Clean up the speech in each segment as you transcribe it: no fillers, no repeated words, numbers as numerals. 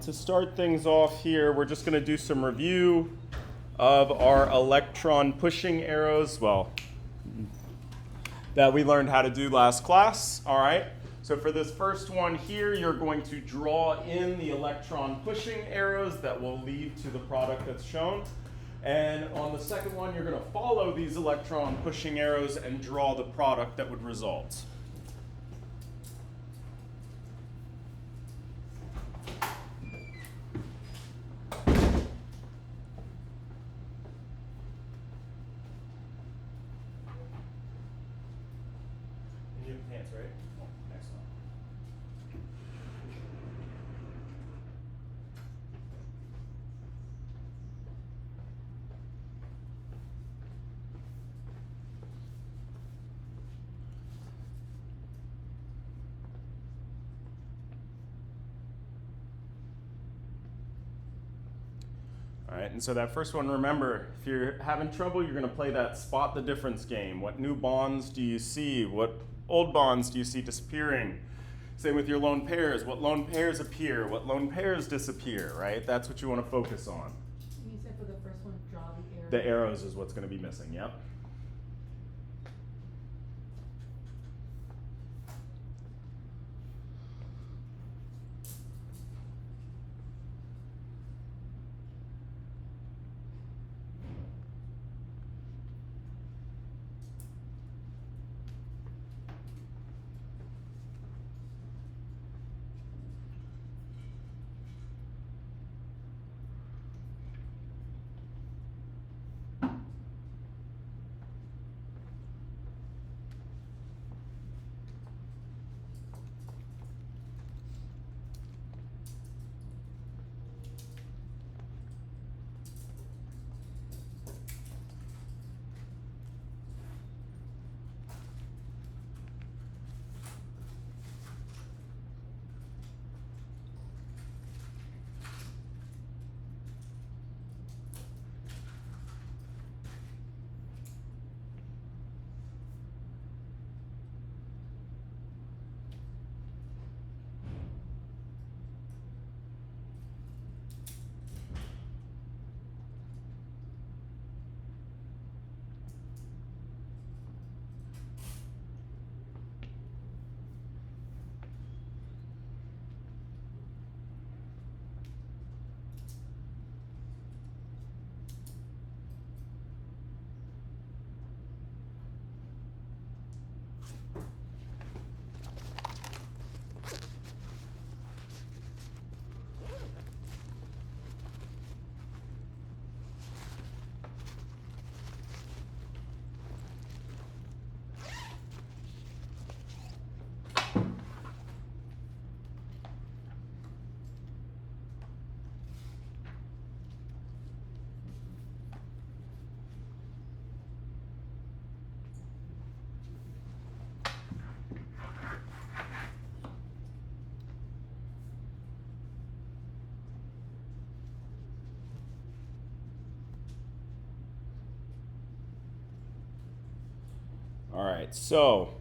To start things off here, we're just going to do some review of our electron pushing arrows, well, that we learned how to do last class. All right, so for this first one here, you're going to draw in the electron pushing arrows that will lead to the product that's shown. And on the second one, you're going to follow these electron pushing arrows and draw the product that would result. All right, and so that first one, remember, if you're having trouble, you're going to play that spot the difference game. What new bonds do you see? What old bonds do you see disappearing? Same with your lone pairs. What lone pairs appear? What lone pairs disappear, right? That's what you want to focus on. You said for the first one, draw the arrows. The arrows is what's going to be missing, yep. All right, so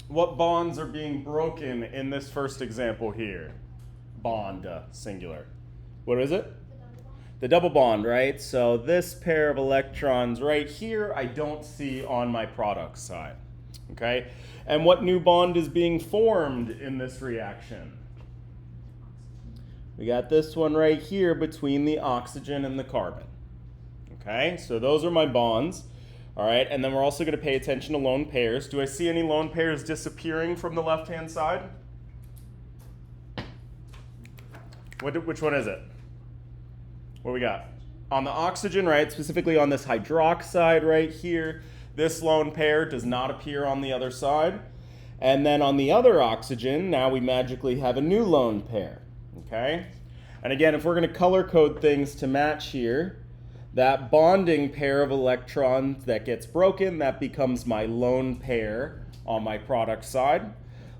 what bonds are being broken in this first example here? Bond, singular. What is it? The double bond, right? So this pair of electrons right here, I don't see on my product side, okay? And what new bond is being formed in this reaction? We got this one right here between the oxygen and the carbon, okay? So those are my bonds. All right, and then we're also going to pay attention to lone pairs. Do I see any lone pairs disappearing from the left-hand side? Which one is it? What we got? On the oxygen, right, specifically on this hydroxide right here, this lone pair does not appear on the other side. And then on the other oxygen, now we magically have a new lone pair, okay? And again, if we're going to color code things to match here, that bonding pair of electrons that gets broken, that becomes my lone pair on my product side.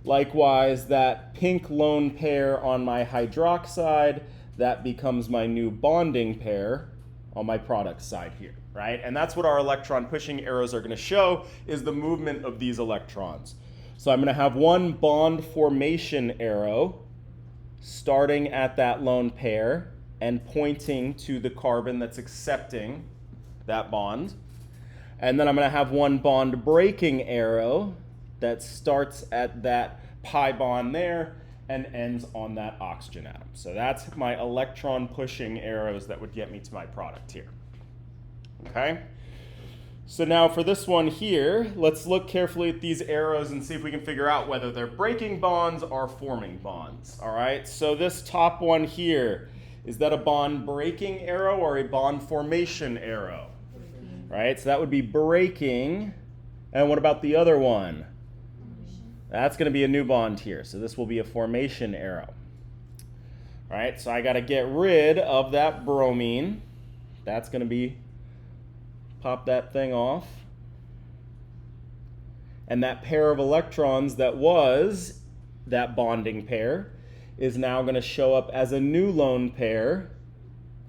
Likewise, that pink lone pair on my hydroxide, that becomes my new bonding pair on my product side here, right? And that's what our electron pushing arrows are going to show, is the movement of these electrons. So I'm going to have one bond formation arrow starting at that lone pair and pointing to the carbon that's accepting that bond. And then I'm going to have one bond breaking arrow that starts at that pi bond there and ends on that oxygen atom. So that's my electron pushing arrows that would get me to my product here. Okay? So now for this one here, let's look carefully at these arrows and see if we can figure out whether they're breaking bonds or forming bonds. All right, so this top one here, is that a bond breaking arrow or a bond formation arrow? Right, so that would be breaking. And what about the other one? That's going to be a new bond here. So this will be a formation arrow. All right, so I got to get rid of that bromine. That's going to be, pop that thing off. And that pair of electrons that was that bonding pair is now going to show up as a new lone pair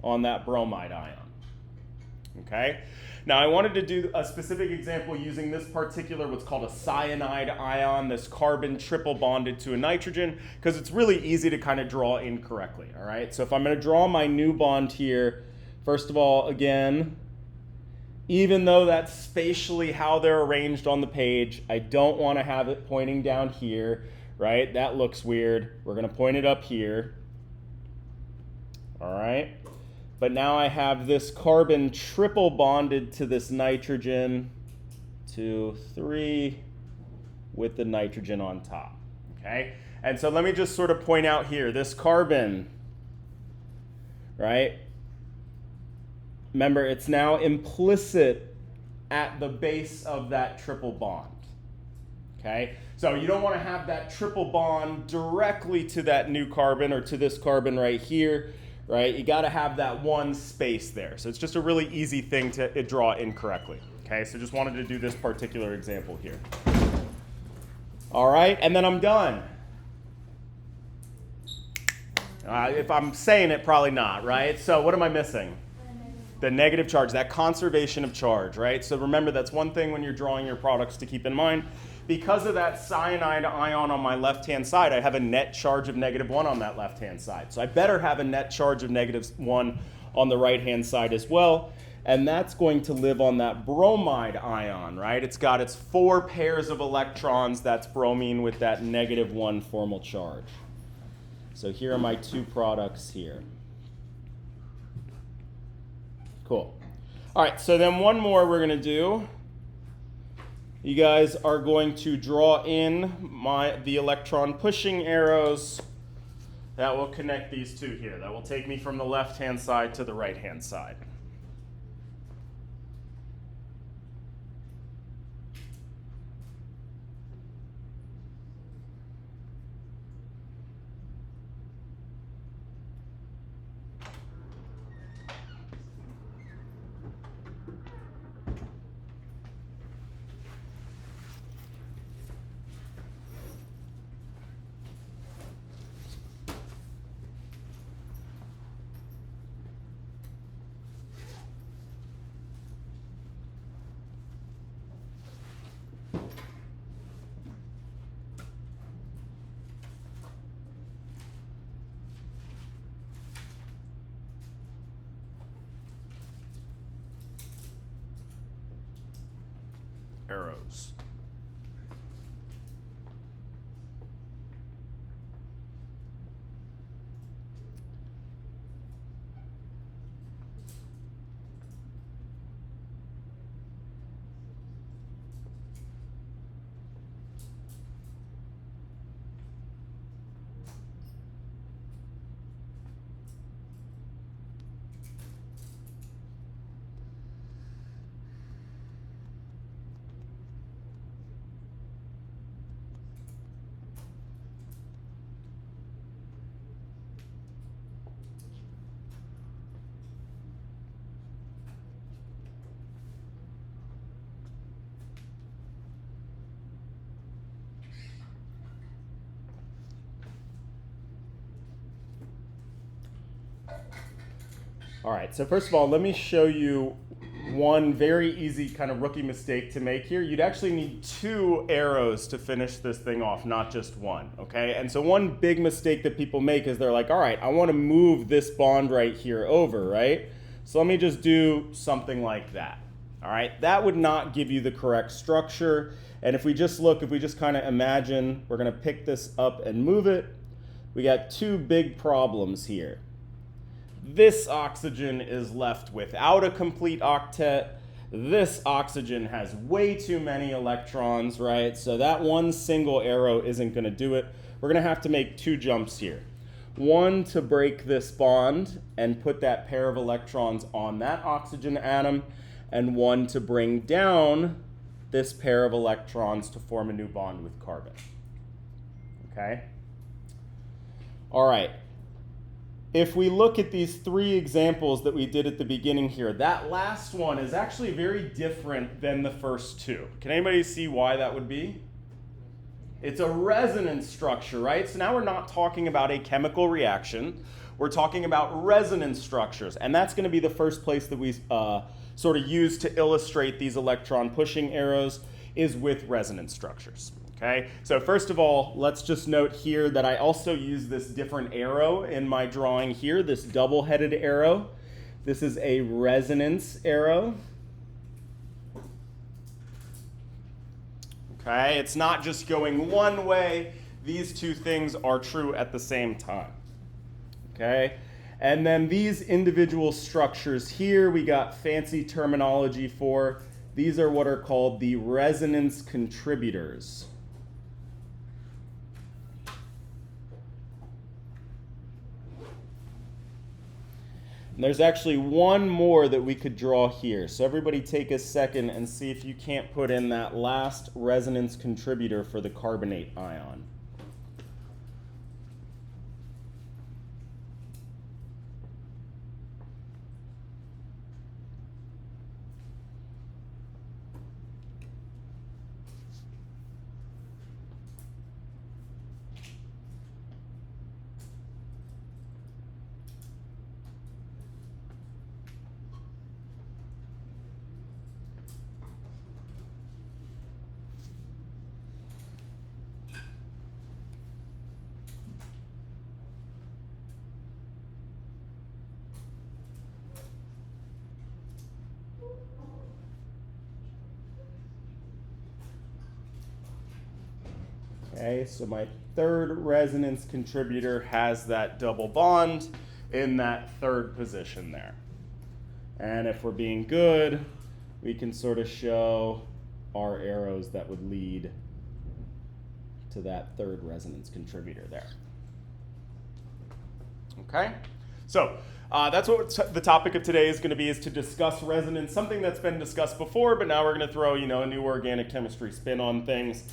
on that bromide ion. Okay? Now I wanted to do a specific example using this particular, what's called a cyanide ion, this carbon triple bonded to a nitrogen, because it's really easy to kind of draw incorrectly, all right? So if I'm going to draw my new bond here, first of all, again, even though that's spatially how they're arranged on the page, I don't want to have it pointing down here, right? That looks weird. We're going to point it up here, all right? But now I have this carbon triple bonded to this nitrogen, 2, 3, with the nitrogen on top, okay? And so let me just sort of point out here, this carbon, right? Remember, it's now implicit at the base of that triple bond, okay? So you don't want to have that triple bond directly to that new carbon or to this carbon right here, right? You got to have that one space there. So it's just a really easy thing to draw incorrectly, okay? So just wanted to do this particular example here. All right, and then I'm done. If I'm saying it, probably not, right? So what am I missing? The negative charge, that conservation of charge, right? So remember, that's one thing when you're drawing your products to keep in mind. Because of that cyanide ion on my left-hand side, I have a net charge of -1 on that left-hand side. So I better have a net charge of -1 on the right-hand side as well. And that's going to live on that bromide ion, right? It's got its 4 pairs of electrons. That's bromine with that -1 formal charge. So here are my 2 products here. Cool. All right, so then one more we're going to do. You guys are going to draw in the electron pushing arrows that will connect these 2 here. That will take me from the left-hand side to the right-hand side. Arrows. All right, so first of all, let me show you one very easy kind of rookie mistake to make here. You'd actually need 2 arrows to finish this thing off, not just one, okay? And so one big mistake that people make is they're like, all right, I want to move this bond right here over, right? So let me just do something like that, all right? That would not give you the correct structure. And if we just look, if we just kind of imagine, we're going to pick this up and move it, we got 2 big problems here. This oxygen is left without a complete octet. This oxygen has way too many electrons, right? So that one single arrow isn't going to do it. We're going to have to make 2 jumps here. One to break this bond and put that pair of electrons on that oxygen atom, and one to bring down this pair of electrons to form a new bond with carbon. Okay? All right. If we look at these 3 examples that we did at the beginning here, that last one is actually very different than the first 2. Can anybody see why that would be? It's a resonance structure, right? So now we're not talking about a chemical reaction. We're talking about resonance structures. And that's going to be the first place that we sort of use to illustrate these electron pushing arrows, is with resonance structures. Okay, so first of all, let's just note here that I also use this different arrow in my drawing here, this double-headed arrow. This is a resonance arrow. Okay, it's not just going one way. These 2 things are true at the same time. Okay, and then these individual structures here, we got fancy terminology for. These are what are called the resonance contributors. And there's actually one more that we could draw here. So everybody take a second and see if you can't put in that last resonance contributor for the carbonate ion. Okay, so my 3rd resonance contributor has that double bond in that 3rd position there. And if we're being good, we can sort of show our arrows that would lead to that 3rd resonance contributor there. Okay, so that's what the topic of today is going to be, is to discuss resonance, something that's been discussed before, but now we're going to throw, a new organic chemistry spin on things.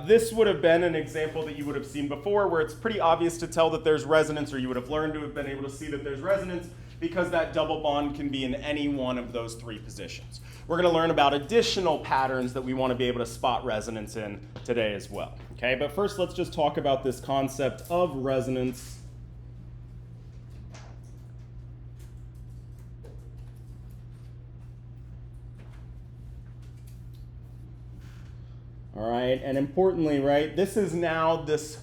This would have been an example that you would have seen before, where it's pretty obvious to tell that there's resonance, or you would have learned to have been able to see that there's resonance, because that double bond can be in any one of those 3 positions. We're going to learn about additional patterns that we want to be able to spot resonance in today as well. Okay, but first let's just talk about this concept of resonance. All right, and importantly, right, this is now this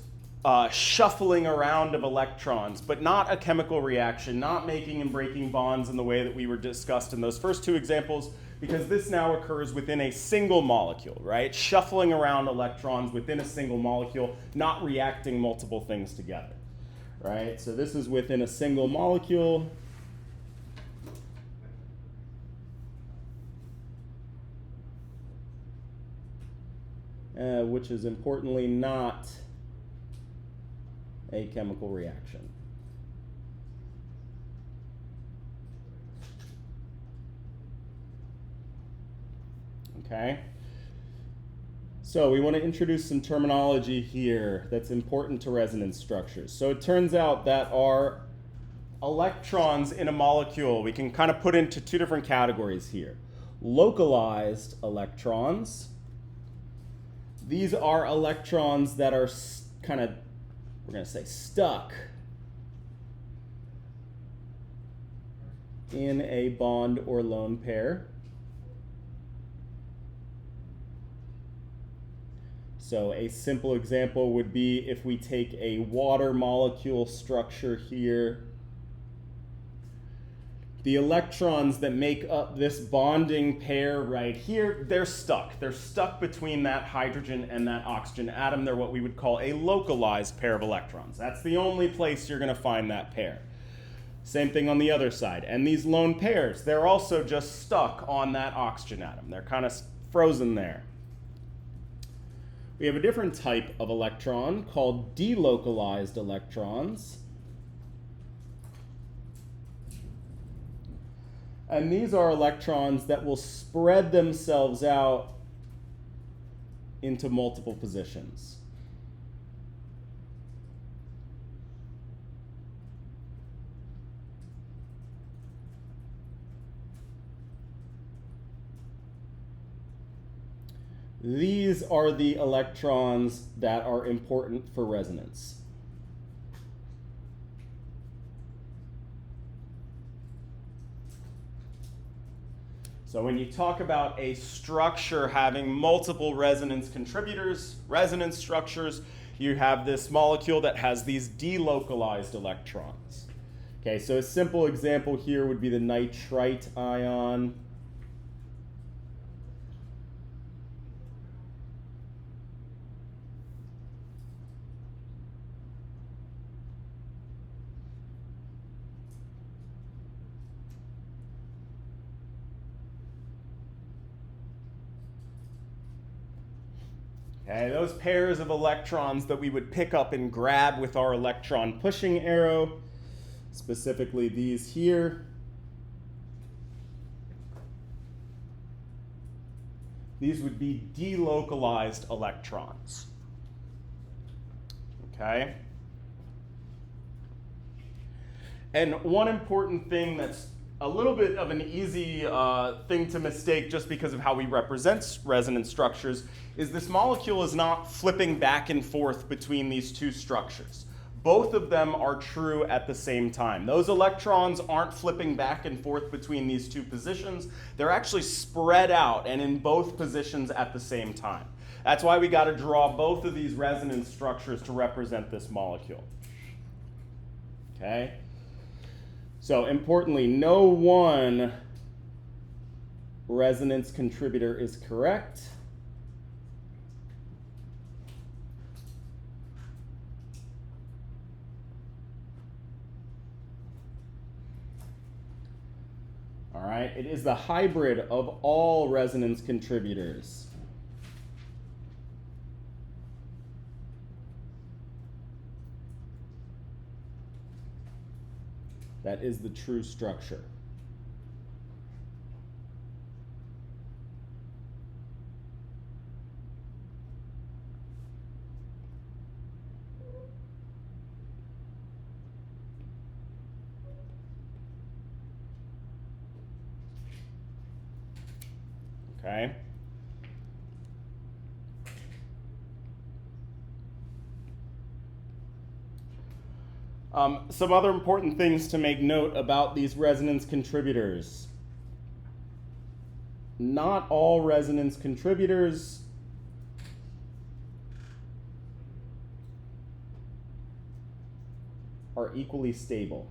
shuffling around of electrons, but not a chemical reaction, not making and breaking bonds in the way that we were discussed in those first 2 examples, because this now occurs within a single molecule, right? Shuffling around electrons within a single molecule, not reacting multiple things together, right? So this is within a single molecule. Which is importantly not a chemical reaction. Okay? So we want to introduce some terminology here that's important to resonance structures. So it turns out that our electrons in a molecule we can kind of put into 2 different categories here. Localized electrons. These are electrons that are kind of, we're going to say, stuck in a bond or lone pair. So a simple example would be if we take a water molecule structure here. The electrons that make up this bonding pair right here, they're stuck. They're stuck between that hydrogen and that oxygen atom. They're what we would call a localized pair of electrons. That's the only place you're going to find that pair. Same thing on the other side. And these lone pairs, they're also just stuck on that oxygen atom. They're kind of frozen there. We have a different type of electron called delocalized electrons. And these are electrons that will spread themselves out into multiple positions. These are the electrons that are important for resonance. So when you talk about a structure having multiple resonance contributors, resonance structures, you have this molecule that has these delocalized electrons. Okay, so a simple example here would be the nitrite ion. Okay, those pairs of electrons that we would pick up and grab with our electron pushing arrow, specifically these here. These would be delocalized electrons. Okay? And one important thing that's a little bit of an easy thing to mistake just because of how we represent resonance structures is this molecule is not flipping back and forth between these two structures. Both of them are true at the same time. Those electrons aren't flipping back and forth between these two positions. They're actually spread out and in both positions at the same time. That's why we got to draw both of these resonance structures to represent this molecule. Okay? So importantly, no one resonance contributor is correct. All right, it is the hybrid of all resonance contributors. That is the true structure. Okay. Some other important things to make note about these resonance contributors. Not all resonance contributors are equally stable.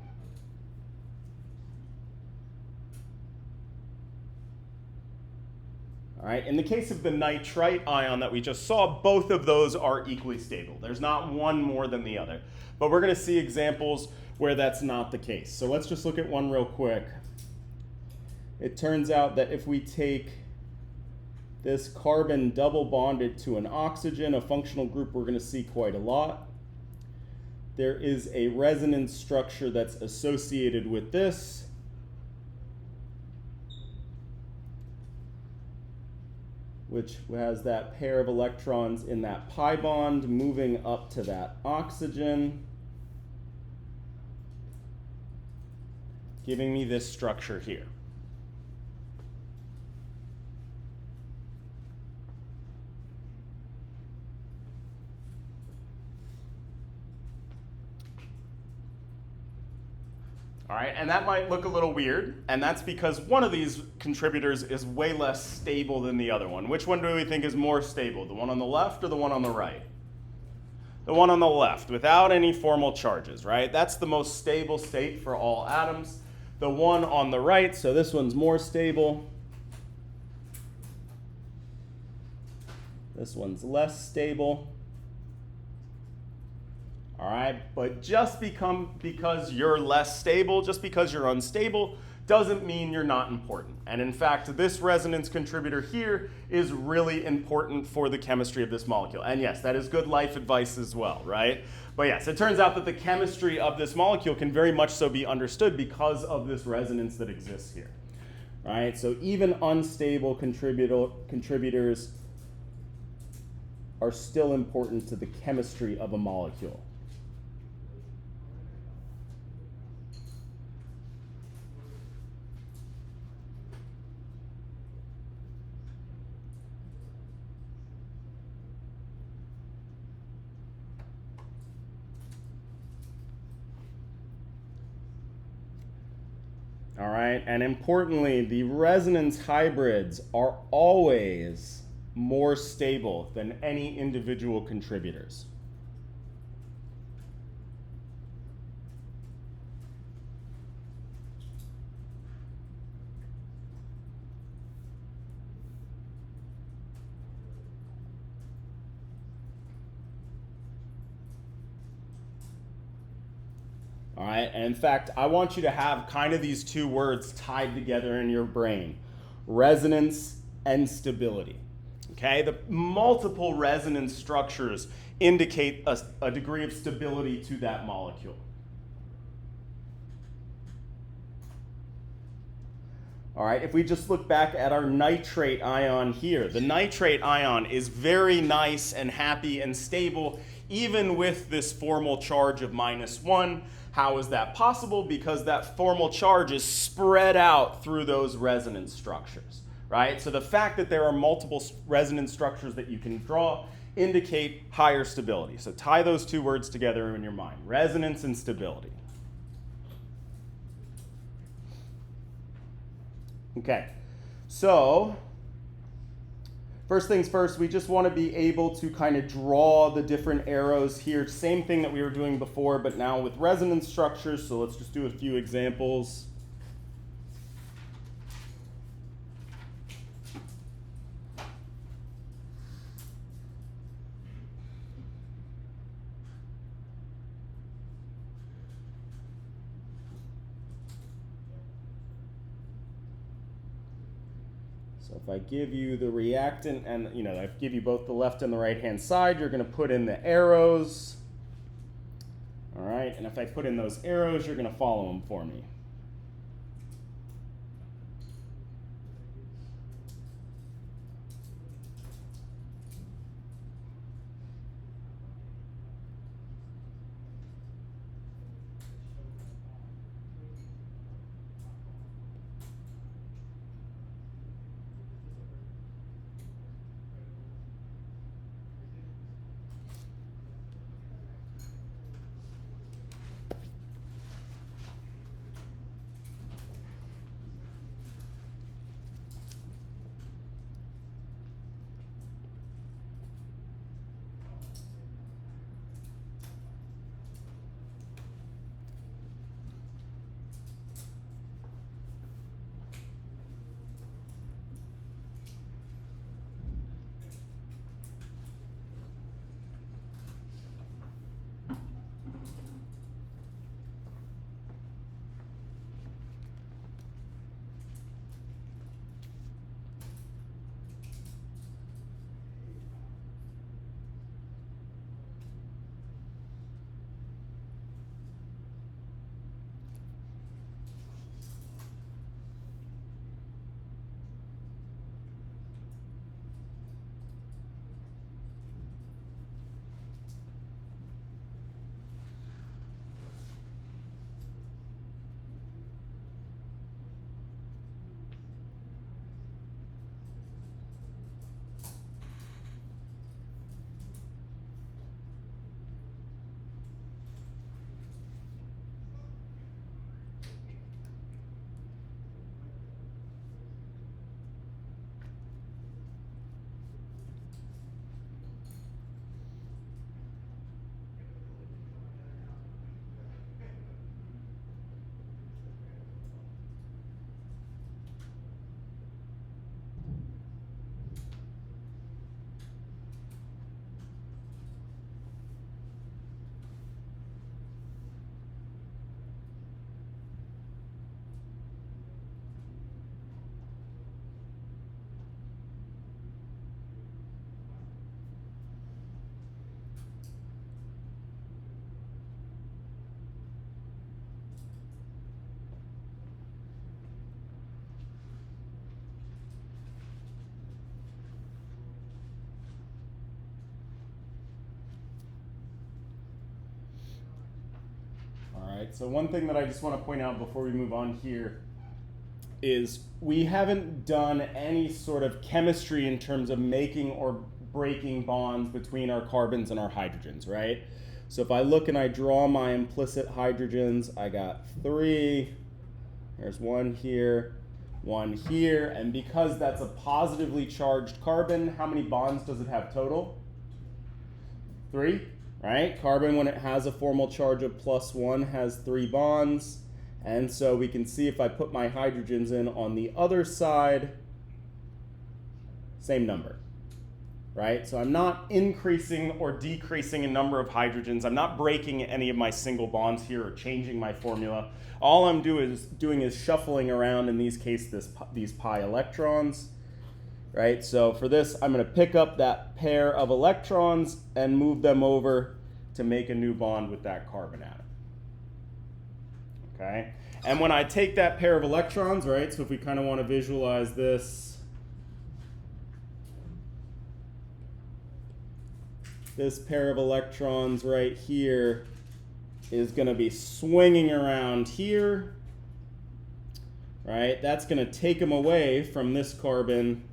All right, in the case of the nitrite ion that we just saw, both of those are equally stable. There's not one more than the other. But we're going to see examples where that's not the case. So let's just look at one real quick. It turns out that if we take this carbon double bonded to an oxygen, a functional group we're going to see quite a lot, there is a resonance structure that's associated with this. Which has that pair of electrons in that pi bond moving up to that oxygen, giving me this structure here. All right, and that might look a little weird, and that's because one of these contributors is way less stable than the other one. Which one do we think is more stable, the one on the left or the one on the right? The one on the left, without any formal charges, right? That's the most stable state for all atoms. The one on the right, so this one's more stable. This one's less stable. All right, but just because you're less stable, just because you're unstable, doesn't mean you're not important. And in fact, this resonance contributor here is really important for the chemistry of this molecule. And yes, that is good life advice as well, right? But yes, it turns out that the chemistry of this molecule can very much so be understood because of this resonance that exists here. All right, so even unstable contributors are still important to the chemistry of a molecule. All right, and importantly, the resonance hybrids are always more stable than any individual contributors. All right, and in fact, I want you to have kind of these two words tied together in your brain: resonance and stability. Okay, the multiple resonance structures indicate a degree of stability to that molecule. All right, if we just look back at our nitrate ion here, the nitrate ion is very nice and happy and stable, even with this formal charge of -1. How is that possible? Because that formal charge is spread out through those resonance structures, right? So the fact that there are multiple resonance structures that you can draw indicate higher stability. So tie those two words together in your mind: resonance and stability. Okay, so first things first, we just want to be able to kind of draw the different arrows here. Same thing that we were doing before, but now with resonance structures. So let's just do a few examples. So if I give you the reactant and, I give you both the left and the right-hand side, you're going to put in the arrows. All right, and if I put in those arrows, you're going to follow them for me. right? So one thing that I just want to point out before we move on here is we haven't done any sort of chemistry in terms of making or breaking bonds between our carbons and our hydrogens, right? So if I look and I draw my implicit hydrogens, I got 3, there's 1 here, 1 here, and because that's a positively charged carbon, how many bonds does it have total? 3, right? Carbon, when it has a formal charge of +1, has 3 bonds. And so we can see if I put my hydrogens in on the other side, same number, right? So I'm not increasing or decreasing in number of hydrogens. I'm not breaking any of my single bonds here or changing my formula. All I'm doing is shuffling around, in these these pi electrons, right? So for this, I'm going to pick up that pair of electrons and move them over to make a new bond with that carbon atom. Okay, and when I take that pair of electrons, right, so if we kind of want to visualize this, this pair of electrons right here is going to be swinging around here, right? That's going to take them away from this carbon,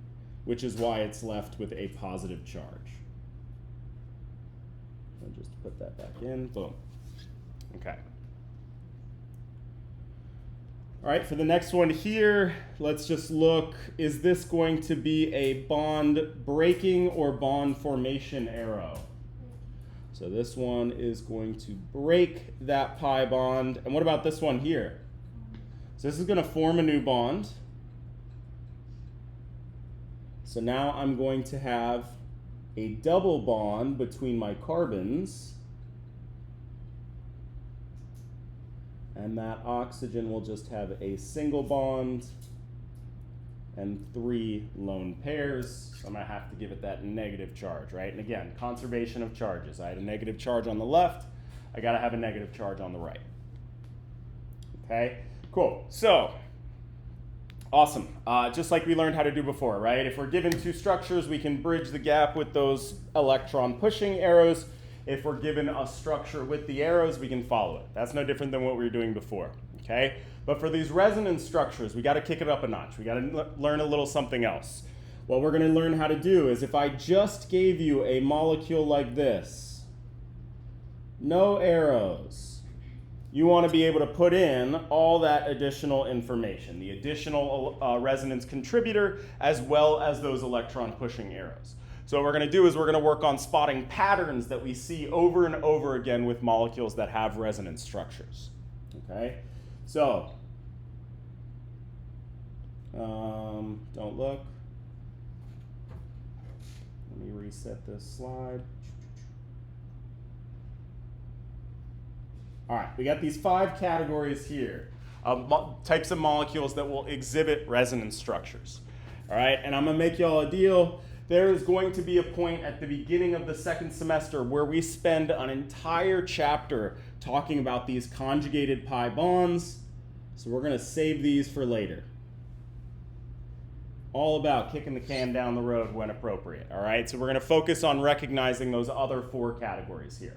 which is why it's left with a positive charge. I'll just put that back in, boom. Okay. All right, for the next one here, let's just look, is this going to be a bond breaking or bond formation arrow? So this one is going to break that pi bond. And what about this one here? So this is going to form a new bond. So now I'm going to have a double bond between my carbons. And that oxygen will just have a single bond and 3 lone pairs. So I'm going to have to give it that negative charge, right? And again, conservation of charges. I had a negative charge on the left. I got to have a negative charge on the right. Okay, cool. So, awesome. Just like we learned how to do before, right? If we're given 2 structures, we can bridge the gap with those electron pushing arrows. If we're given a structure with the arrows, we can follow it. That's no different than what we were doing before, okay? But for these resonance structures, we got to kick it up a notch. We got to learn a little something else. What we're going to learn how to do is if I just gave you a molecule like this, no arrows, you want to be able to put in all that additional information, the additional resonance contributor, as well as those electron pushing arrows. So what we're going to do is we're going to work on spotting patterns that we see over and over again with molecules that have resonance structures. Okay, so don't look. Let me reset this slide. All right, we got these 5 categories here of types of molecules that will exhibit resonance structures. All right, and I'm going to make y'all a deal. There is going to be a point at the beginning of the 2nd semester where we spend an entire chapter talking about these conjugated pi bonds. So we're going to save these for later. All about kicking the can down the road when appropriate. All right, so we're going to focus on recognizing those other 4 categories here.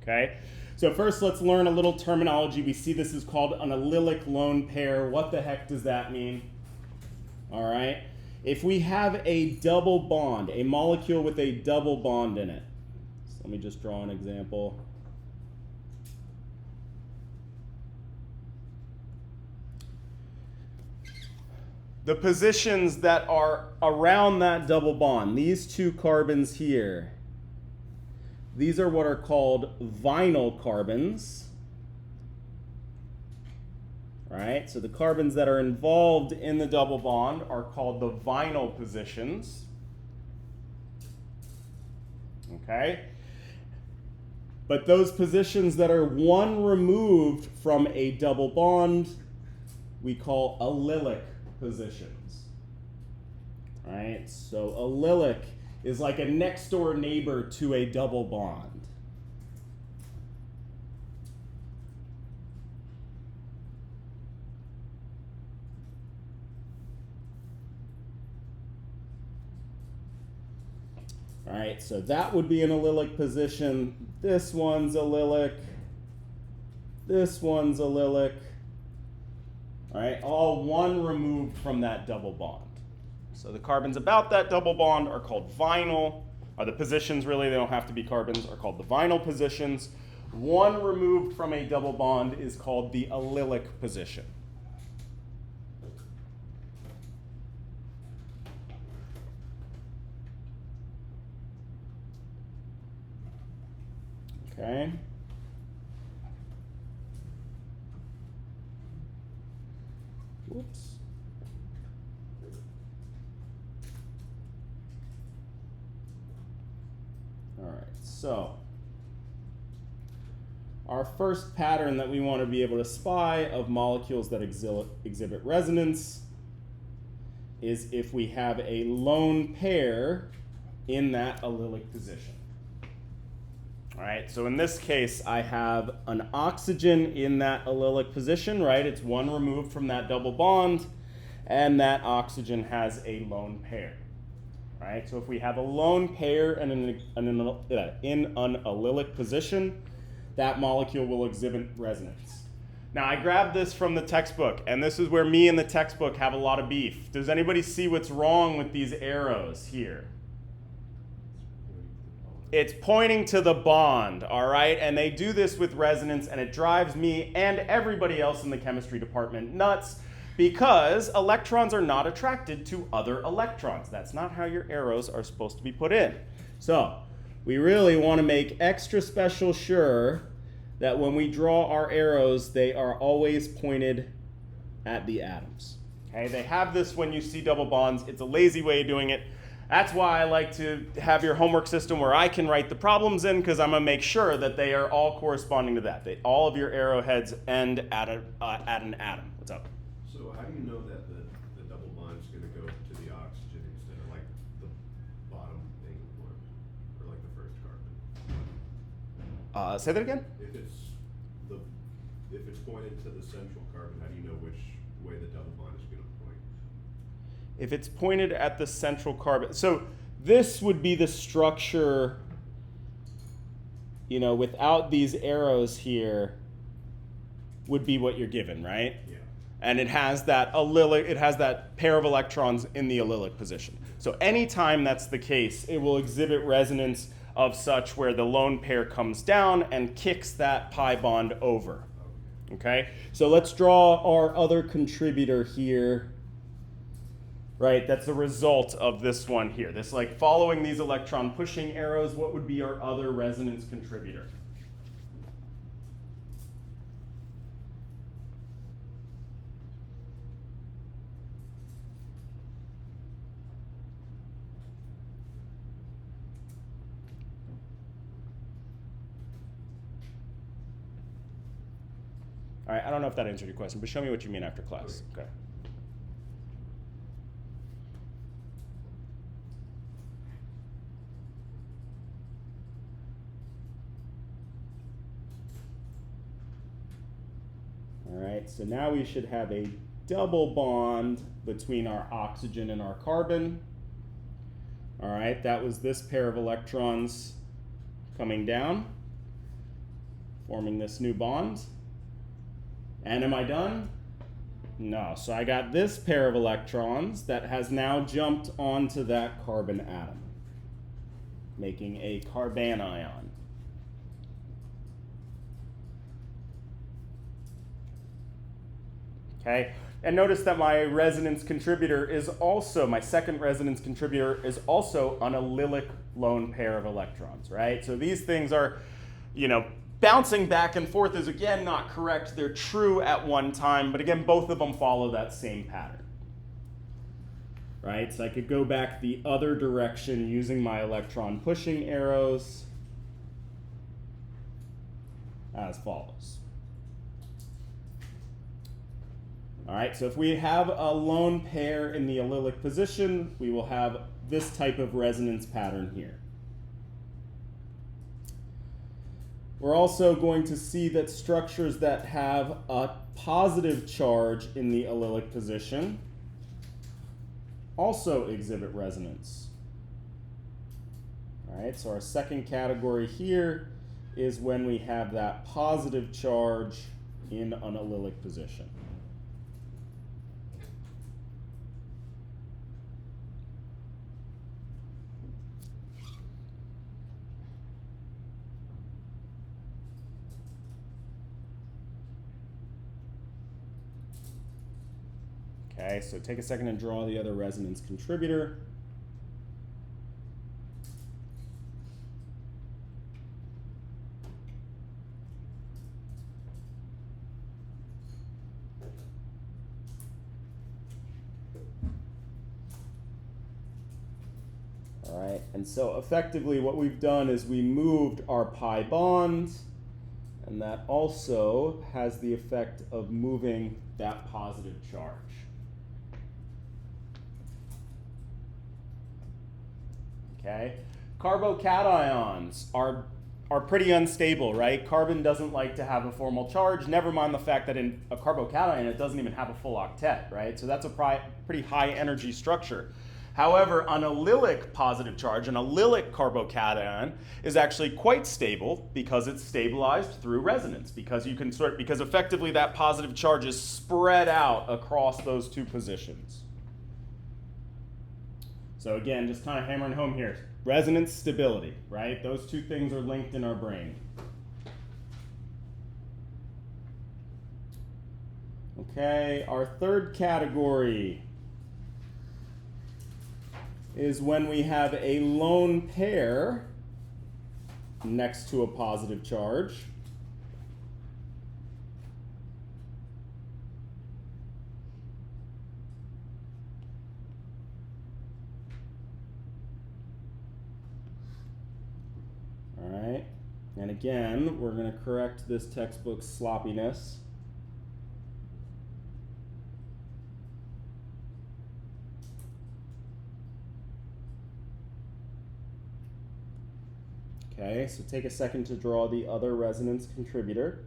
Okay, so first let's learn a little terminology. We see this is called an allylic lone pair. What the heck does that mean? All right. If we have a double bond, a molecule with a double bond in it, so let me just draw an example. The positions that are around that double bond, these 2 carbons here, these are what are called vinyl carbons. Right, so the carbons that are involved in the double bond are called the vinyl positions. Okay, but those positions that are 1 removed from a double bond, we call allylic positions. Right, so allylic is like a next door neighbor to a double bond. All right, so that would be an allylic position. This one's allylic. This one's allylic. All right, all one removed from that double bond. So the carbons about that double bond are called vinyl, or the positions really, they don't have to be carbons, are called the vinyl positions. One removed from a double bond is called the allylic position. Okay. Whoops. All right, so our first pattern that we want to be able to spy of molecules that exhibit resonance is if we have a lone pair in that allylic position. All right, so in this case, I have an oxygen in that allylic position, right? It's one removed from that double bond, and that oxygen has a lone pair, right? So if we have a lone pair in an allylic position, that molecule will exhibit resonance. Now, I grabbed this from the textbook, and this is where me and the textbook have a lot of beef. Does anybody see what's wrong with these arrows here? It's pointing to the bond, all right? And they do this with resonance, and it drives me and everybody else in the chemistry department nuts because electrons are not attracted to other electrons. That's not how your arrows are supposed to be put in. So we really want to make extra special sure that when we draw our arrows, they are always pointed at the atoms. Okay, they have this when you see double bonds. It's a lazy way of doing it. That's why I like to have your homework system where I can write the problems in, because I'm going to make sure that they are all corresponding to that. All of your arrowheads end at an atom. What's up? So how do you know that the double bond is going to go to the oxygen instead of like the bottom thing one, or like the first carbon? Say that again? If it's pointed to the central carbon, how do you know which way the double bond is going to point? If it's pointed at the central carbon, so this would be the structure, you know, without these arrows here, would be what you're given, right? Yeah. And it has that allylic, it has that pair of electrons in the allylic position. So anytime that's the case, it will exhibit resonance of such where the lone pair comes down and kicks that pi bond over. Okay? So let's draw our other contributor here. Right, that's the result of this one here. This, like, following these electron pushing arrows, what would be our other resonance contributor? All right, I don't know if that answered your question, but show me what you mean after class. Okay. All right, so now we should have a double bond between our oxygen and our carbon. All right, that was this pair of electrons coming down, forming this new bond. And am I done? No, so I got this pair of electrons that has now jumped onto that carbon atom, making a carbanion. Okay, and notice that my resonance contributor is also, my second resonance contributor is also an allylic lone pair of electrons, right? So these things are, you know, bouncing back and forth is again not correct. They're true at one time, but again, both of them follow that same pattern, right? So I could go back the other direction using my electron pushing arrows as follows. All right, so if we have a lone pair in the allylic position, we will have this type of resonance pattern here. We're also going to see that structures that have a positive charge in the allylic position also exhibit resonance. All right, so our second category here is when we have that positive charge in an allylic position. Okay, so take a second and draw the other resonance contributor. All right, and so effectively what we've done is we moved our pi bond, and that also has the effect of moving that positive charge. Okay, carbocations are pretty unstable, right? Carbon doesn't like to have a formal charge, never mind the fact that in a carbocation it doesn't even have a full octet, right? So that's a pretty high energy structure. However, an allylic positive charge, an allylic carbocation, is actually quite stable because it's stabilized through resonance, because because effectively that positive charge is spread out across those two positions. So again, just kind of hammering home here, resonance, stability, right? Those two things are linked in our brain. Okay, our third category is when we have a lone pair next to a positive charge. All right, and again, we're going to correct this textbook sloppiness. Okay, so take a second to draw the other resonance contributor.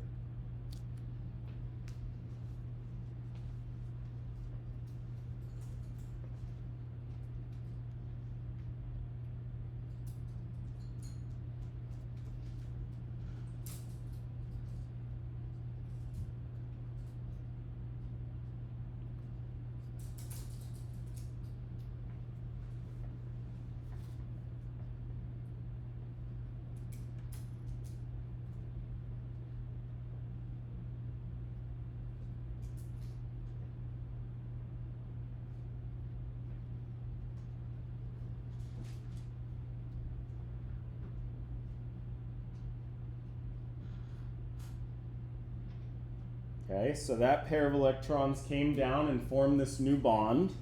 Okay, so that pair of electrons came down and formed this new bond.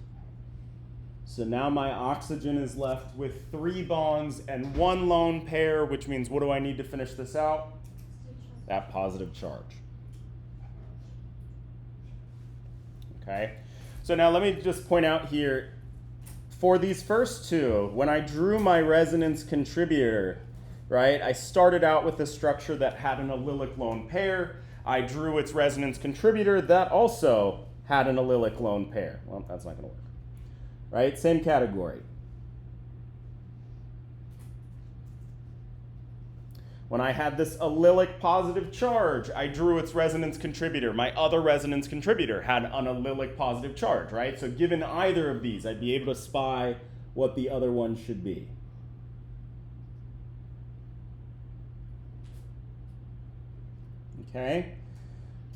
So now my oxygen is left with 3 bonds and 1 lone pair, which means what do I need to finish this out? That positive charge. Okay, so now let me just point out here, for these first two, when I drew my resonance contributor, right, I started out with a structure that had an allylic lone pair. I drew its resonance contributor that also had an allylic lone pair. Well, that's not going to work. Right? Same category. When I had this allylic positive charge, I drew its resonance contributor. My other resonance contributor had an allylic positive charge, right? So given either of these, I'd be able to spy what the other one should be. Okay?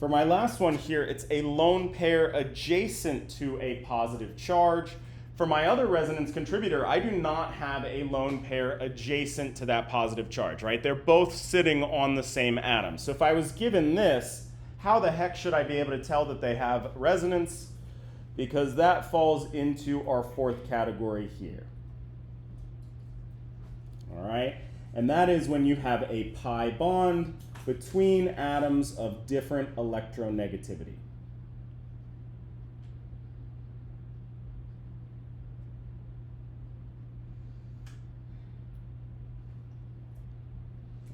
For my last one here, it's a lone pair adjacent to a positive charge. For my other resonance contributor, I do not have a lone pair adjacent to that positive charge, right? They're both sitting on the same atom. So if I was given this, how the heck should I be able to tell that they have resonance? Because that falls into our fourth category here. All right? And that is when you have a pi bond between atoms of different electronegativity.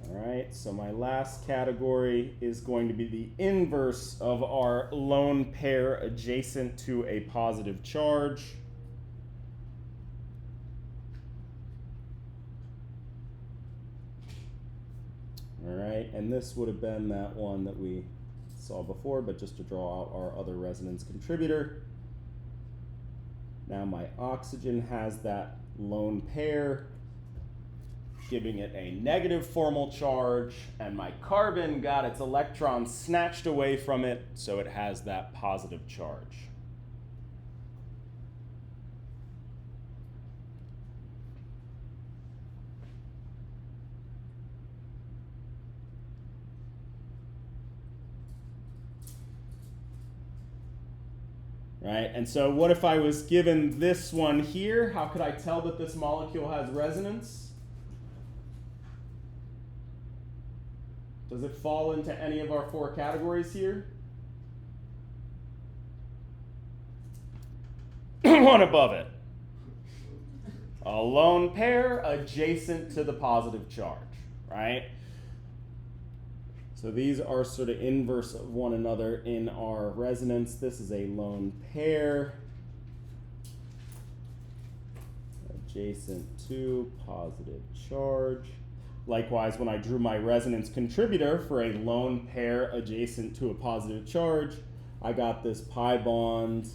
All right, so my last category is going to be the inverse of our lone pair adjacent to a positive charge. All right, and this would have been that one that we saw before, but just to draw out our other resonance contributor. Now my oxygen has that lone pair, giving it a negative formal charge, and my carbon got its electron snatched away from it, so it has that positive charge. Right, and so what if I was given this one here? How could I tell that this molecule has resonance? Does it fall into any of our four categories here? One above it. A lone pair adjacent to the positive charge, right? So these are sort of inverse of one another in our resonance. This is a lone pair adjacent to positive charge. Likewise, when I drew my resonance contributor for a lone pair adjacent to a positive charge, I got this pi bond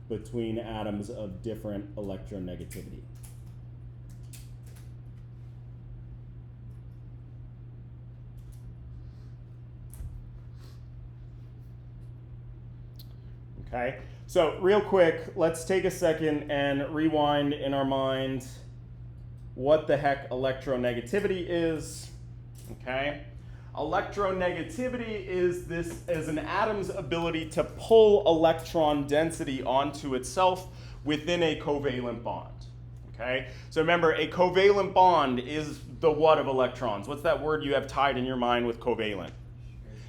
between atoms of different electronegativity. Okay, so real quick, let's take a second and rewind in our mind what the heck electronegativity is. Okay, electronegativity is an atom's ability to pull electron density onto itself within a covalent bond. Okay, so remember, a covalent bond is the what of electrons? What's that word you have tied in your mind with covalent?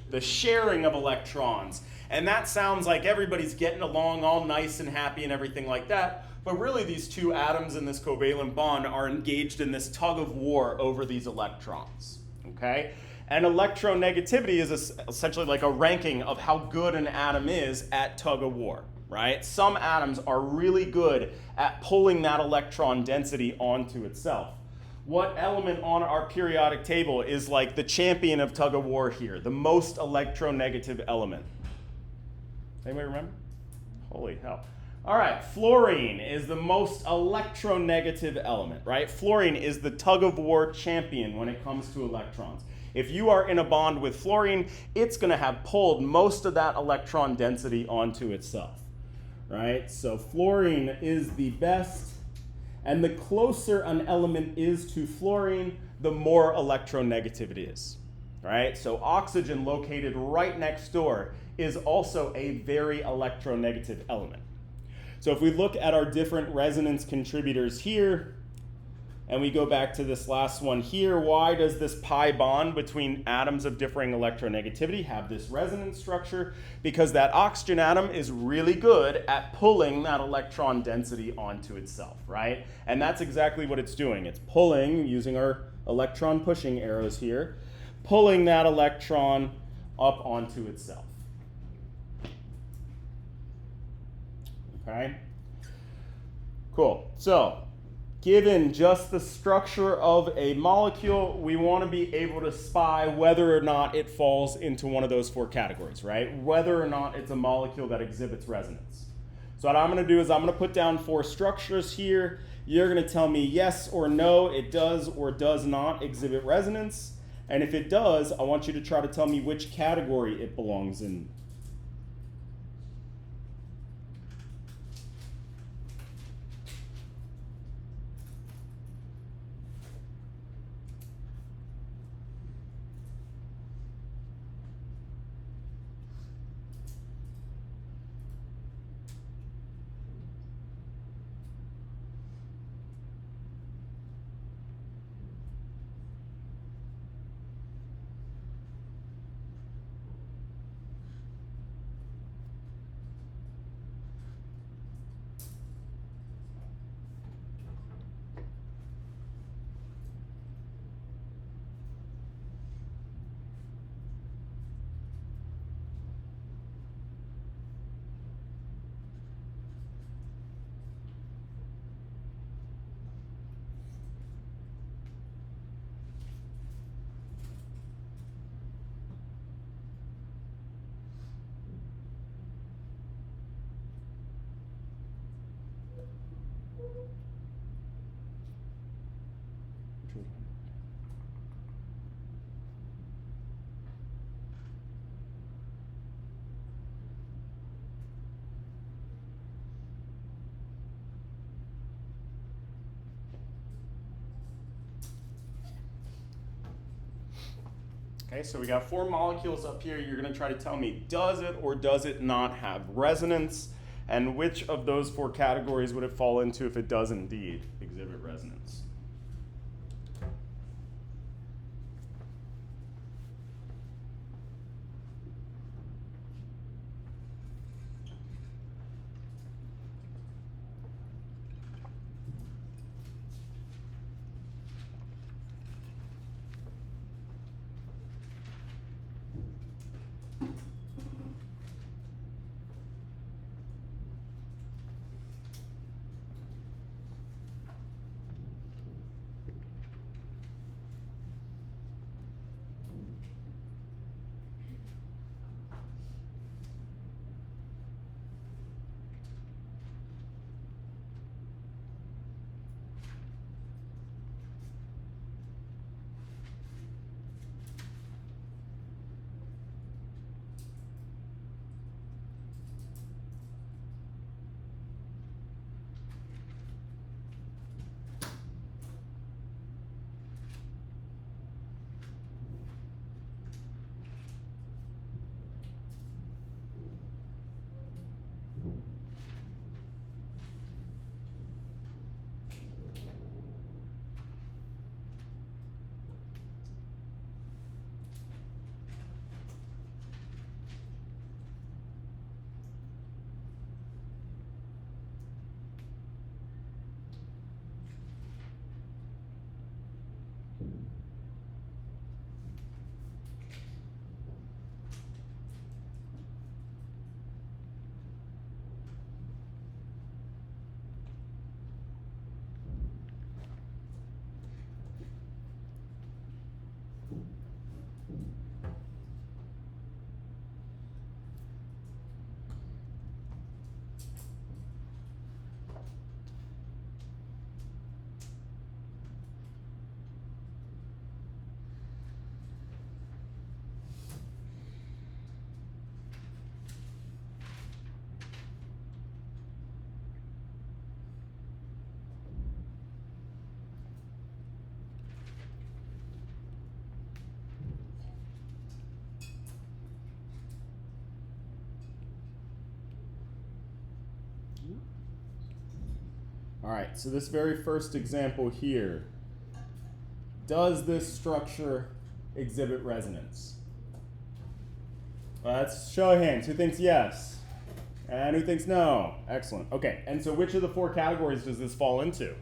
The sharing of electrons. And that sounds like everybody's getting along all nice and happy and everything like that. But really, these two atoms in this covalent bond are engaged in this tug of war over these electrons. Okay? And electronegativity is essentially like a ranking of how good an atom is at tug of war, right? Some atoms are really good at pulling that electron density onto itself. What element on our periodic table is like the champion of tug of war here, the most electronegative element? Anybody remember? Holy hell. All right, fluorine is the most electronegative element, right? Fluorine is the tug of war champion when it comes to electrons. If you are in a bond with fluorine, it's going to have pulled most of that electron density onto itself, right? So fluorine is the best, and the closer an element is to fluorine, the more electronegative it is, right? So oxygen, located right next door, is also a very electronegative element. So if we look at our different resonance contributors here, and we go back to this last one here, why does this pi bond between atoms of differing electronegativity have this resonance structure? Because that oxygen atom is really good at pulling that electron density onto itself, right? And that's exactly what it's doing. It's pulling, using our electron pushing arrows here, pulling that electron up onto itself. Okay, cool. So, given just the structure of a molecule, we want to be able to spy whether or not it falls into one of those four categories, right? Whether or not it's a molecule that exhibits resonance. So what I'm going to do is I'm going to put down four structures here. You're going to tell me yes or no, it does or does not exhibit resonance. And if it does, I want you to try to tell me which category it belongs in. Okay, so we got 4 molecules up here. You're going to try to tell me, does it or does it not have resonance? And which of those 4 categories would it fall into if it does indeed exhibit resonance? All right, so this very first example here, does this structure exhibit resonance? Let's show of hands. Who thinks yes? And who thinks no? Excellent. Okay, and so which of the 4 categories does this fall into?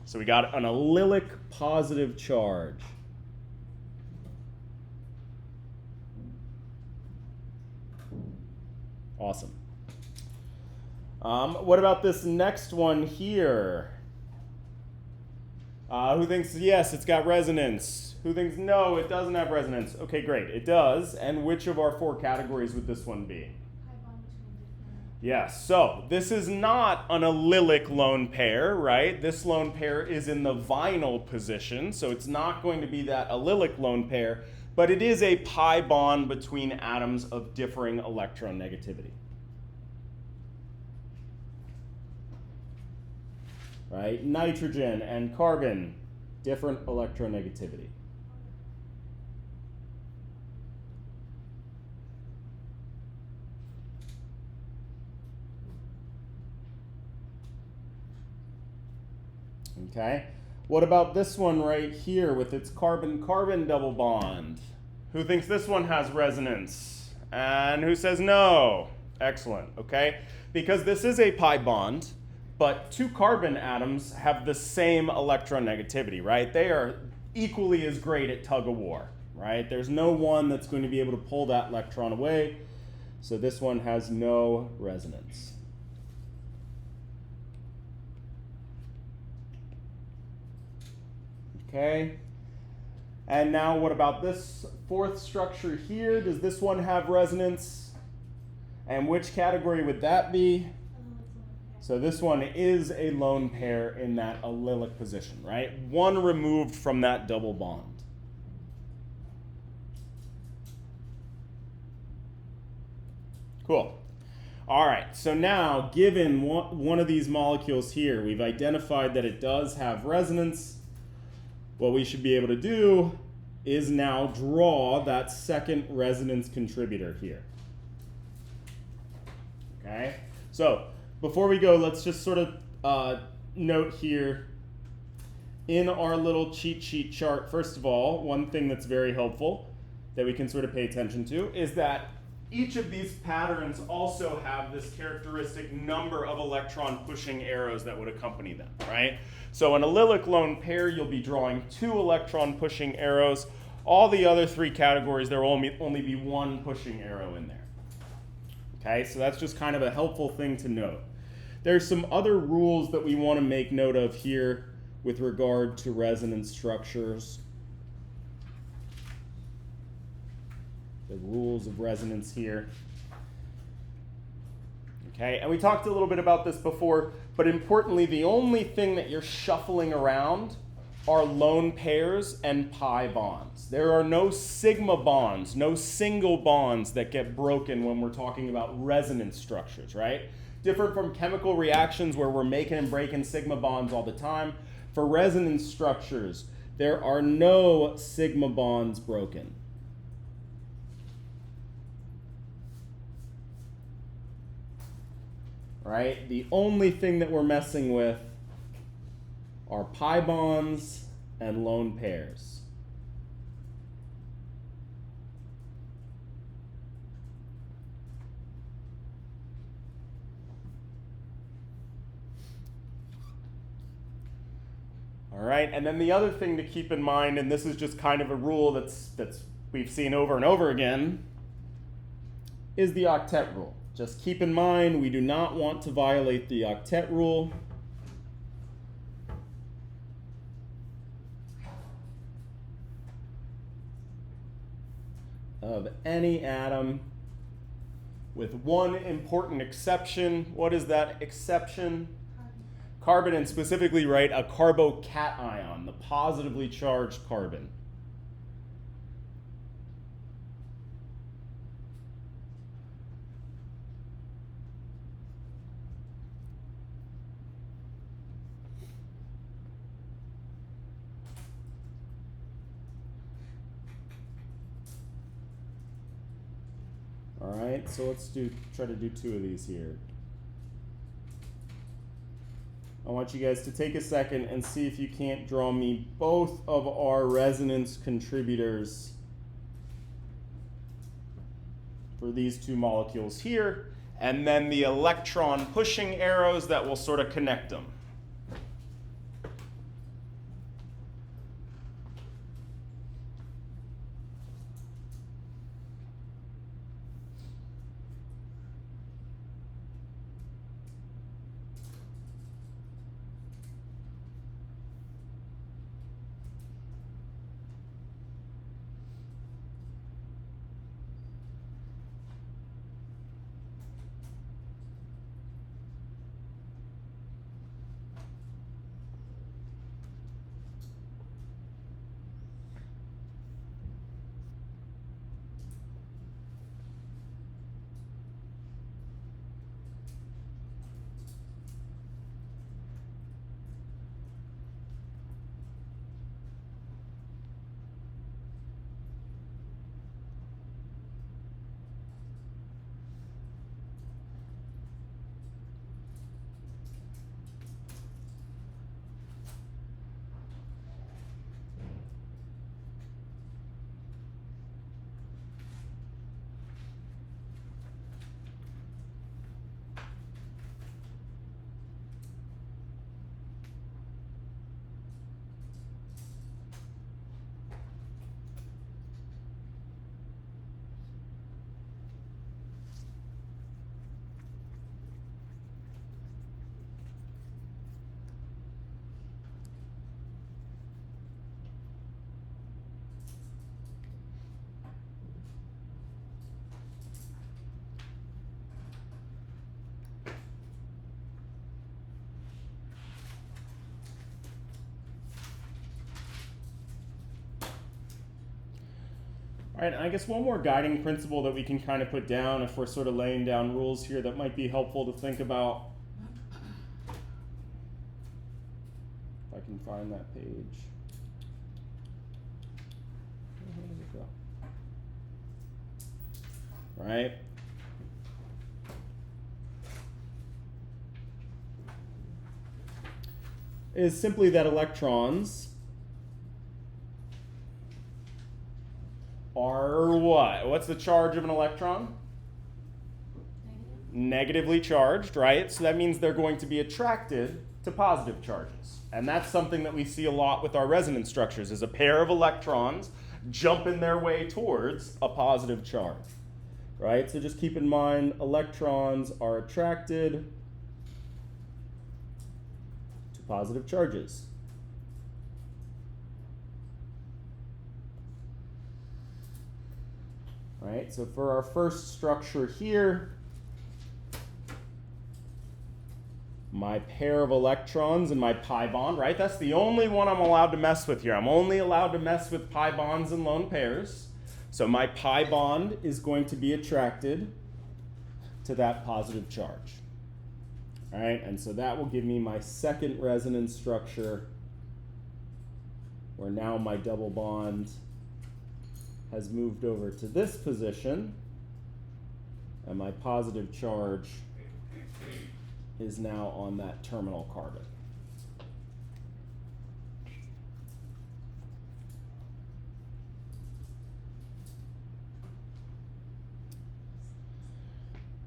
So we got an allylic positive charge. Awesome. What about this next one here? Who thinks yes, it's got resonance? Who thinks no, it doesn't have resonance? Okay, great, it does. And which of our 4 categories would this one be? Yes, so this is not an allylic lone pair, right? This lone pair is in the vinyl position, so it's not going to be that allylic lone pair, but it is a pi bond between atoms of differing electronegativity. Right? Nitrogen and carbon, different electronegativity. Okay. What about this one right here with its carbon-carbon double bond? Who thinks this one has resonance? And who says no? Excellent, okay? Because this is a pi bond, but 2 carbon atoms have the same electronegativity, right? They are equally as great at tug-of-war, right? There's no one that's going to be able to pull that electron away, so this one has no resonance. Okay, and now what about this 4th structure here? Does this one have resonance? And which category would that be? So this one is a lone pair in that allylic position, right? One removed from that double bond. Cool. All right, so now given one of these molecules here, we've identified that it does have resonance. What we should be able to do is now draw that second resonance contributor here. Okay, so before we go, let's just sort of note here in our little cheat sheet chart, first of all, one thing that's very helpful that we can sort of pay attention to is that each of these patterns also have this characteristic number of electron pushing arrows that would accompany them, right? So in a allylic lone pair, you'll be drawing 2 electron pushing arrows. All the other 3 categories, there will only be 1 pushing arrow in there. Okay, so that's just kind of a helpful thing to note. There's some other rules that we want to make note of here with regard to resonance structures. The rules of resonance here. Okay, and we talked a little bit about this before, but importantly, the only thing that you're shuffling around are lone pairs and pi bonds. There are no sigma bonds, no single bonds that get broken when we're talking about resonance structures, right? Different from chemical reactions where we're making and breaking sigma bonds all the time. For resonance structures, there are no sigma bonds broken. Right? The only thing that we're messing with are pi bonds and lone pairs. All right, and then the other thing to keep in mind, and this is just kind of a rule that's we've seen over and over again, is the octet rule. Just keep in mind, we do not want to violate the octet rule. Of any atom, with one important exception. What is that exception? Carbon, and specifically, right, a carbocation, the positively charged carbon. All right, so let's try to do 2 of these here. I want you guys to take a second and see if you can't draw me both of our resonance contributors for these 2 molecules here, and then the electron pushing arrows that will sort of connect them. All right, and I guess one more guiding principle that we can kind of put down if we're sort of laying down rules here that might be helpful to think about. If I can find that page. Where did it go? All right. Is simply that electrons are what? What's the charge of an electron? Negatively charged, right? So that means they're going to be attracted to positive charges. And that's something that we see a lot with our resonance structures, is a pair of electrons jumping their way towards a positive charge, right? So just keep in mind, electrons are attracted to positive charges. Right, so for our first structure here, my pair of electrons and my pi bond, right? That's the only one I'm allowed to mess with here. I'm only allowed to mess with pi bonds and lone pairs. So my pi bond is going to be attracted to that positive charge. All right, and so that will give me my second resonance structure, where now my double bond has moved over to this position, and my positive charge is now on that terminal carbon.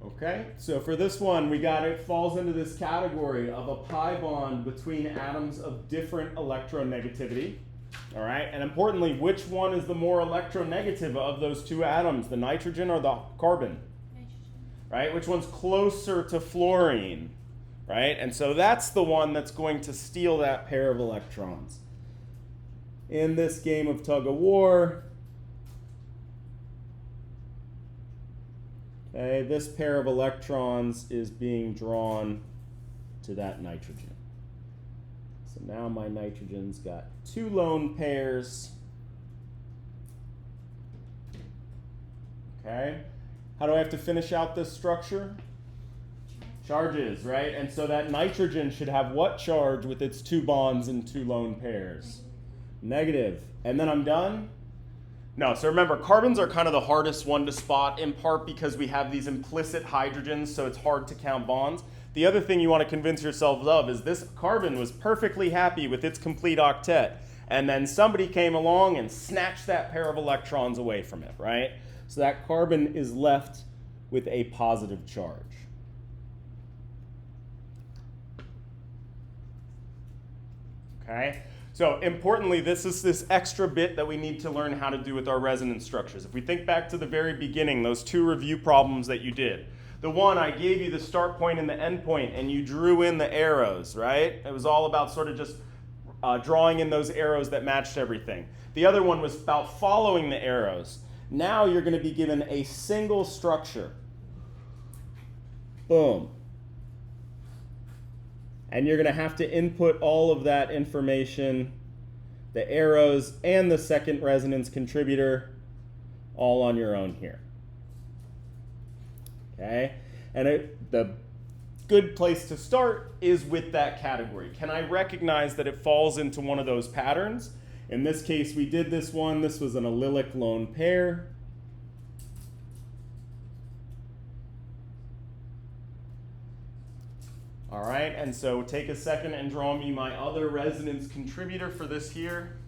Okay, so for this one, we got it falls into this category of a pi bond between atoms of different electronegativity. All right, and importantly, which one is the more electronegative of those two atoms, the nitrogen or the carbon? Nitrogen. Right, which one's closer to fluorine, right? And so that's the one that's going to steal that pair of electrons. In this game of tug of war, okay, this pair of electrons is being drawn to that nitrogen. So now my nitrogen's got two lone pairs. Okay, how do I have to finish out this structure? Charges, right? And so that nitrogen should have what charge with its two bonds and two lone pairs? Negative. And then I'm done? No, so remember, carbons are kind of the hardest one to spot, in part because we have these implicit hydrogens, so it's hard to count bonds. The other thing you want to convince yourselves of is this carbon was perfectly happy with its complete octet, and then somebody came along and snatched that pair of electrons away from it, right? So that carbon is left with a positive charge. Okay? So importantly, this is this extra bit that we need to learn how to do with our resonance structures. If we think back to the very beginning, those two review problems that you did. The one, I gave you the start point and the end point, and you drew in the arrows, right? It was all about sort of just drawing in those arrows that matched everything. The other one was about following the arrows. Now you're going to be given a single structure. Boom. And you're going to have to input all of that information, the arrows and the second resonance contributor, all on your own here. Okay? And the good place to start is with that category. Can I recognize that it falls into one of those patterns? In this case, we did this one. This was an allylic lone pair. All right, and so take a second and draw me my other resonance contributor for this here.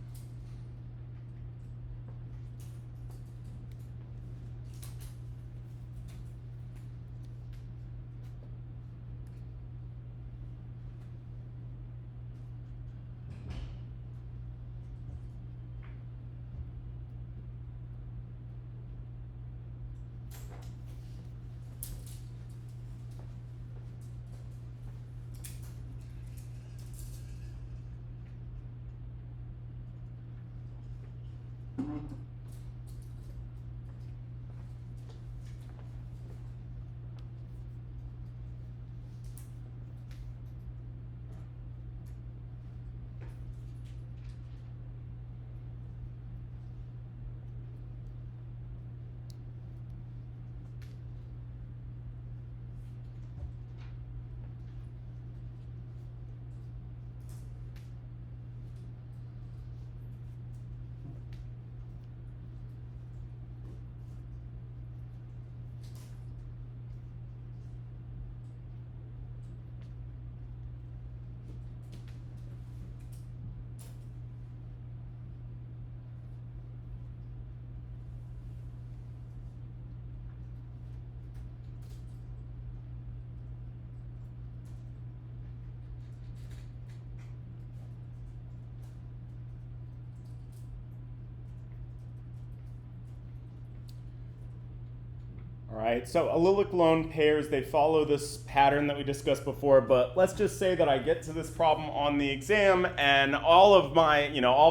All right, so allylic lone pairs, they follow this pattern that we discussed before, but let's just say that I get to this problem on the exam and all of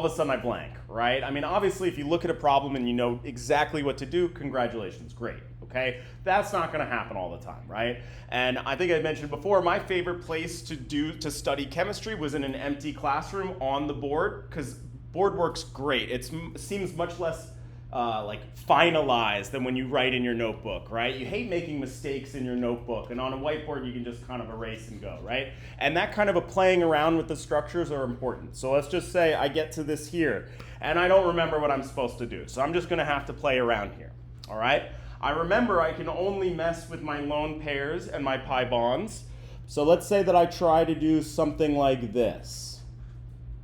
a sudden I blank, right? I mean, obviously, if you look at a problem and you know exactly what to do, congratulations, great, okay? That's not gonna happen all the time, right? And I think I mentioned before, my favorite place to study chemistry was in an empty classroom on the board, because board work's great. It seems much less finalized than when you write in your notebook, right? You hate making mistakes in your notebook, and on a whiteboard you can just kind of erase and go, right? And that kind of a playing around with the structures are important. So let's just say I get to this here, and I don't remember what I'm supposed to do. So I'm just gonna have to play around here, all right? I remember I can only mess with my lone pairs and my pi bonds. So let's say that I try to do something like this.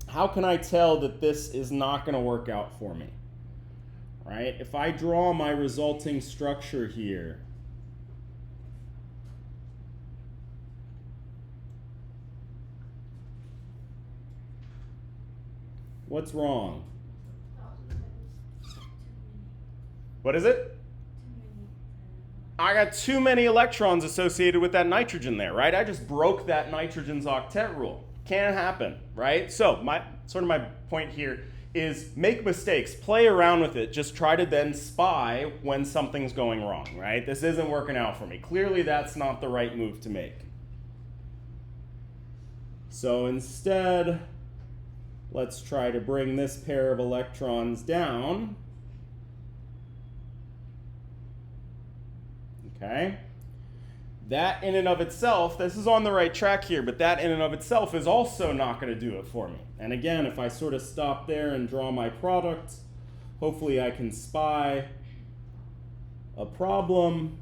How can I tell that this is not gonna work out for me? Right? If I draw my resulting structure here, what's wrong? What is it? I got too many electrons associated with that nitrogen there, right? I just broke that nitrogen's octet rule. Can't happen, right? So my point here is make mistakes, play around with it, just try to then spy when something's going wrong, right? This isn't working out for me. Clearly that's not the right move to make. So instead, let's try to bring this pair of electrons down. Okay? That in and of itself, this is on the right track here, but that in and of itself is also not going to do it for me. And again, if I sort of stop there and draw my product, hopefully I can spy a problem.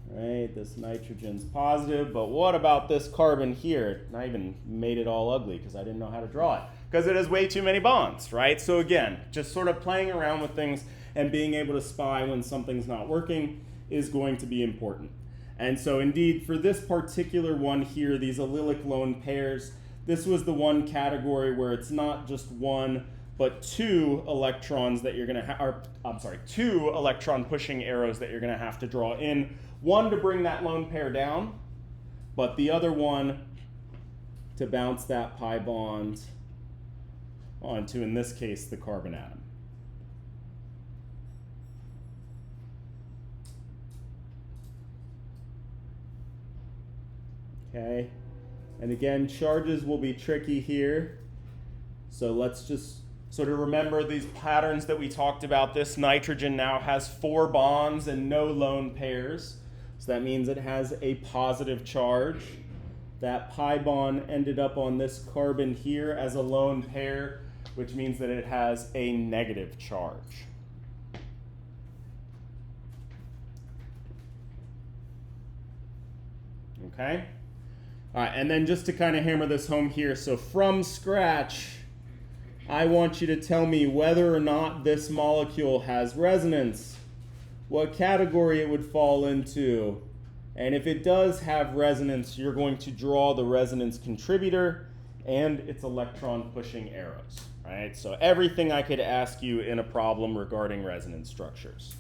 Right, this nitrogen's positive, but what about this carbon here? I even made it all ugly because I didn't know how to draw it, because it has way too many bonds, right? So again, just sort of playing around with things and being able to spy when something's not working is going to be important. And so indeed, for this particular one here, these allylic lone pairs, this was the one category where it's not just one, but two electrons that you're gonna two electron pushing arrows that you're gonna have to draw in. One to bring that lone pair down, but the other one to bounce that pi bond onto, in this case, the carbon atom. Okay, and again, charges will be tricky here. So let's just sort of remember these patterns that we talked about. This nitrogen now has 4 bonds and no lone pairs. So that means it has a positive charge. That pi bond ended up on this carbon here as a lone pair, which means that it has a negative charge. Okay? All right, and then just to kind of hammer this home here, so from scratch, I want you to tell me whether or not this molecule has resonance, what category it would fall into, and if it does have resonance, you're going to draw the resonance contributor and its electron pushing arrows, right? So everything I could ask you in a problem regarding resonance structures.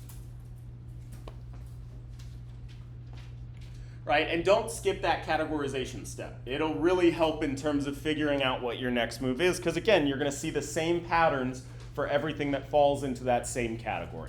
Right, and don't skip that categorization step. It'll really help in terms of figuring out what your next move is, because again, you're going to see the same patterns for everything that falls into that same category.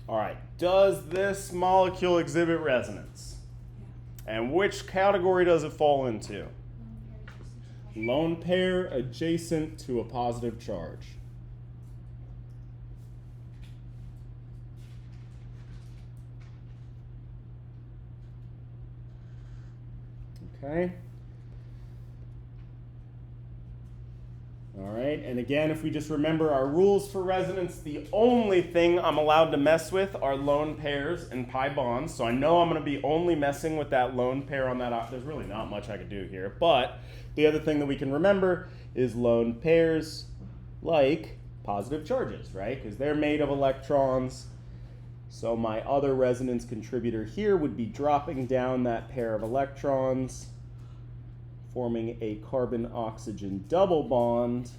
All right, does this molecule exhibit resonance? And which category does it fall into? Lone pair adjacent to a positive charge. Okay. All right, and again, if we just remember our rules for resonance, the only thing I'm allowed to mess with are lone pairs and pi bonds. So I know I'm going to be only messing with that lone pair on that. There's really not much I could do here. But the other thing that we can remember is lone pairs like positive charges, right? Because they're made of electrons. So my other resonance contributor here would be dropping down that pair of electrons, forming a carbon-oxygen double bond.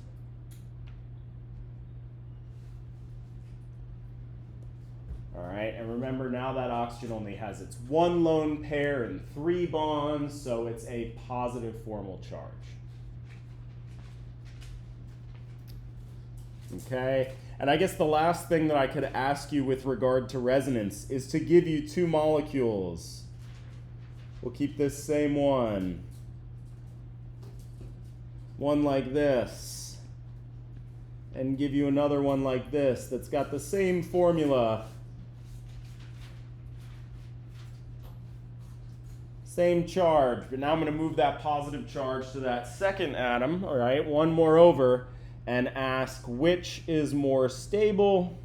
All right, and remember now that oxygen only has its one lone pair and 3 bonds, so it's a positive formal charge. Okay, and I guess the last thing that I could ask you with regard to resonance is to give you 2 molecules. We'll keep this same one. One like this, and give you another one like this that's got the same formula, same charge, but now I'm going to move that positive charge to that second atom, all right, one more over, and ask which is more stable.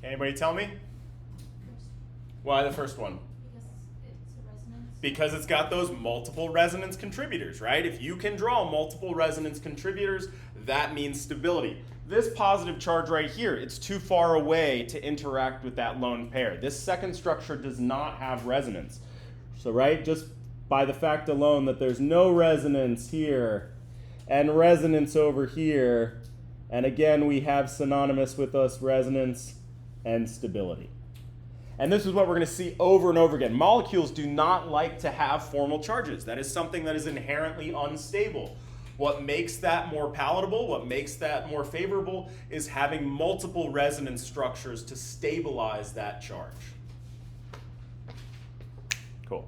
Anybody tell me? Why the first one? Because it's a resonance. Because it's got those multiple resonance contributors, right? If you can draw multiple resonance contributors, that means stability. This positive charge right here, it's too far away to interact with that lone pair. This second structure does not have resonance. So, right, just by the fact alone that there's no resonance here and resonance over here, and again, we have synonymous with us resonance and stability. And this is what we're going to see over and over again. Molecules do not like to have formal charges. That is something that is inherently unstable. What makes that more palatable, what makes that more favorable, is having multiple resonance structures to stabilize that charge. Cool.